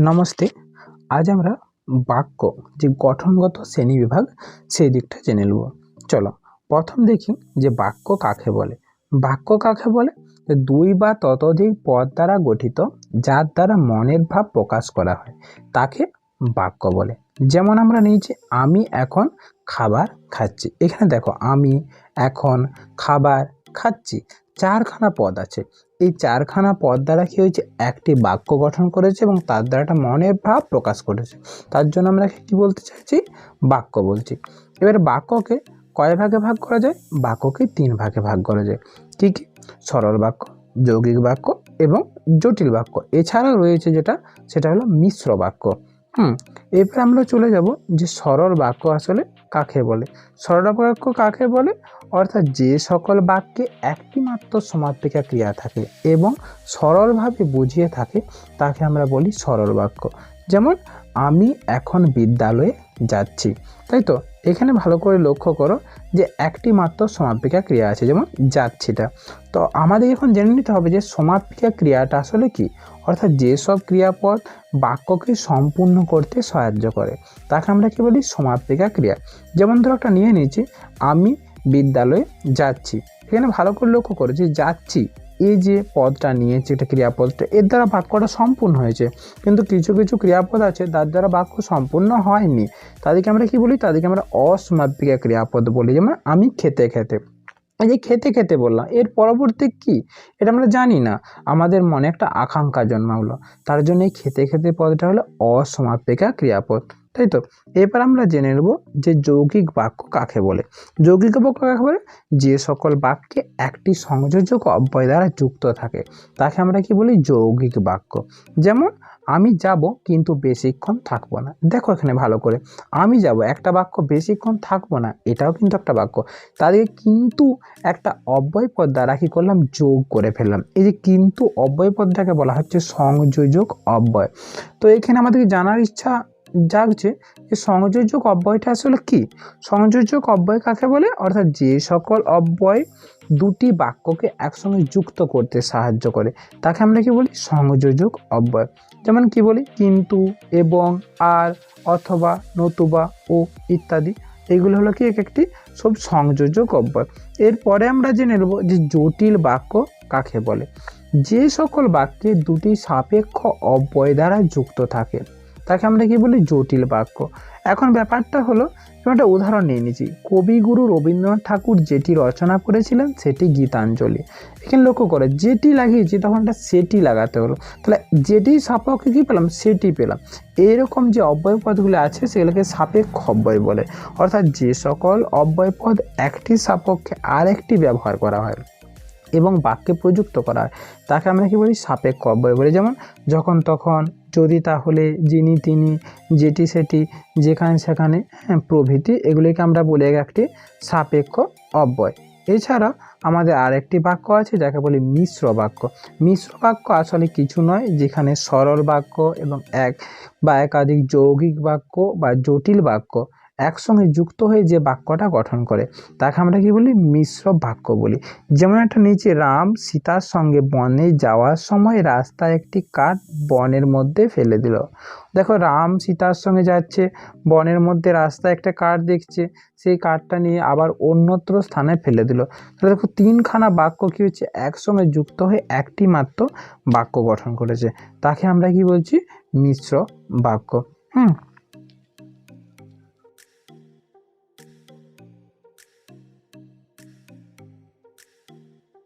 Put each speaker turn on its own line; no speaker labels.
নমস্তে। আজ আমরা বাক্য যে গঠনগত শ্রেণীবিভাগ সেই দিকটা জেনে নেব। চলো প্রথম দেখি যে বাক্য কাকে বলে। বাক্য কাকে বলে? দুই বা ততোধিক পদ দ্বারা গঠিত, যার দ্বারা মনের ভাব প্রকাশ করা হয়, তাকে বাক্য বলে। যেমন আমরা নিয়েছি আমি এখন খাবার খাচ্ছি। এখানে দেখো আমি এখন খাবার খাচ্ছি, চারখানা পদ আছে। এই চারখানা পদ দ্বারা কি হয়েছে, একটি বাক্য গঠন করেছে এবং তার দ্বারা একটা মনের ভাব প্রকাশ করেছে। তার জন্য আমরা কি বলতে চাইছি, বাক্য বলছি। এবার বাক্যকে কয় ভাগে ভাগ করা যায়? বাক্যকে 3 ভাগে ভাগ করা যায়। কি কি? সরল বাক্য, যৌগিক বাক্য এবং জটিল বাক্য। এছাড়াও রয়েছে যেটা, সেটা হলো মিশ্র বাক্য। এরপর আমরা চলে যাব যে সরল বাক্য আসলে কাকে বলে। সরল বাক্য কাকে বলে? অর্থাৎ যে সকল বাক্যে একটি মাত্র সমাপিকা ক্রিয়া থাকে এবং সরলভাবে বুঝিয়ে থাকে, তাকে আমরা বলি সরল বাক্য। যেমন আমি এখন বিদ্যালয়ে যাচ্ছি, তাই তো? এখানে ভালো করে লক্ষ্য করো যে একটি মাত্র সমাপিকা ক্রিয়া আছে, যেমন যাচ্ছিটা। তো আমাদের এখন জেনে নিতে হবে যে সমাপিকা ক্রিয়াটা আসলে কি, অর্থাৎ যেসব ক্রিয়াপদ বাক্যকে সম্পূর্ণ করতে সাহায্য করে, তাকে আমরা কি বলি, সমাপিকা ক্রিয়া। যেমন ধরো একটা নিয়ে নিয়েছি, আমি বিদ্যালয়ে যাচ্ছি। এখানে ভালো করে লক্ষ্য করো যে যাচ্ছি, এই যে পদটা নিয়েছে, এটা ক্রিয়াপদটা, এর দ্বারা বাক্যটা সম্পূর্ণ হয়েছে। কিন্তু কিছু কিছু ক্রিয়াপদ আছে তার দ্বারা বাক্য সম্পূর্ণ হয়নি, তাদেরকে আমরা কি বলি, তাদেরকে আমরা অসমাপিকা ক্রিয়াপদ বলি। যেমন আমি খেতে খেতে, এই যে খেতে খেতে বললাম, এর পরবর্তী কি এটা আমরা জানি না, আমাদের মনে একটা আকাঙ্ক্ষা জন্মালো, তার জন্য এই খেতে খেতে পদটা হলো অসমাপিকা ক্রিয়াপদ, তাই তো? এবার আমরা জেনে নেব যে যৌগিক বাক্য কাকে বলে। যৌগিক বাক্য কাকে বলে? যে সকল বাক্যে একটি সংযোজক অব্যয় দ্বারা যুক্ত থাকে, তাকে আমরা কি বলি, যৌগিক বাক্য। যেমন আমি যাব কিন্তু বেশিক্ষণ থাকবো না। দেখো এখানে ভালো করে, আমি যাব একটা বাক্য, বেশিক্ষণ থাকবো না এটাও কিন্তু একটা বাক্য। তাদেরকে কিন্তু একটা অব্যয় পদ দ্বারা কি করলাম, যোগ করে ফেললাম। এই যে কিন্তু অব্যয় পদটাকে বলা হচ্ছে সংযোজক অব্যয়। তো এখানে আমাদের জানার ইচ্ছা জাগছে যে সংযোজক অব্যয়টা আসলে কি। সংযোজক অব্যয় কাকে বলে? অর্থাৎ যে সকল অব্যয় দুটি বাক্যকে একসঙ্গে যুক্ত করতে সাহায্য করে, তাকে আমরা কি বলি, সংযোজক অব্যয়। যেমন কি বলি, কিন্তু, এবং, আর, অথবা, নতুবা, ও ইত্যাদি। এগুলো হলো কি এক একটি সব সংযোজক অব্যয়। এরপরে আমরা জেনে নেব যে জটিল বাক্য কাকে বলে। যে সকল বাক্যে দুটি সাপেক্ষ অব্যয় দ্বারা যুক্ত থাকে, তাকে আমরা কি বলি, জটিল বাক্য। এখন ব্যাপারটা হলো, একটা উদাহরণ নিয়ে নিচ্ছি। কবিগুরু রবীন্দ্রনাথ ঠাকুর যেটি রচনা করেছিলেন সেটি গীতাঞ্জলি। এখানে লক্ষ্য করে যেটি লাগিয়েছি তখন একটা সেটি লাগাতে হলো, তাহলে যেটি সাপেক্ষে কি পেলাম, সেটি পেলাম। এইরকম যে অব্যয় পদগুলো আছে সেগুলোকে সাপেক্ষ অব্যয় বলে। অর্থাৎ যে সকল অব্যয় পদ একটি সাপেক্ষে আরেকটি ব্যবহার করা হয় এবং বাক্যে প্রযুক্ত করা হয়, তাকে আমরা কি বলি, সাপেক্ষ অব্যয় বলি। যেমন যখন তখন, যদি তাহলে, যিনি তিনি, যেটি সেটি, যেখানে সেখানে, প্রভৃতি, এগুলিকে আমরা বলি একটি সাপেক্ষ অব্যয়। এছাড়া আমাদের আরেকটি বাক্য আছে যাকে বলি মিশ্র বাক্য। মিশ্র বাক্য আসলে কিছু নয়, যেখানে সরল বাক্য এবং এক বা একাধিক যৌগিক বাক্য বা জটিল বাক্য একসঙ্গে যুক্ত হয়ে যে বাক্যটা গঠন করে, তাকে আমরা কি বলি, মিশ্র বাক্য বলি। যেমন একটা নিচে, রাম সীতার সঙ্গে বনে যাওয়ার সময় রাস্তায় একটি কাঠ বনের মধ্যে ফেলে দিল। দেখো রাম সীতার সঙ্গে যাচ্ছে, বনের মধ্যে রাস্তায় একটা কাঠ দেখছে, সেই কাঠটা নিয়ে আবার অন্যত্র স্থানে ফেলে দিল। তাহলে দেখো তিনখানা বাক্য কি হচ্ছে, একসঙ্গে যুক্ত হয়ে একটি মাত্র বাক্য গঠন করেছে, তাকে আমরা কি বলছি, মিশ্র বাক্য।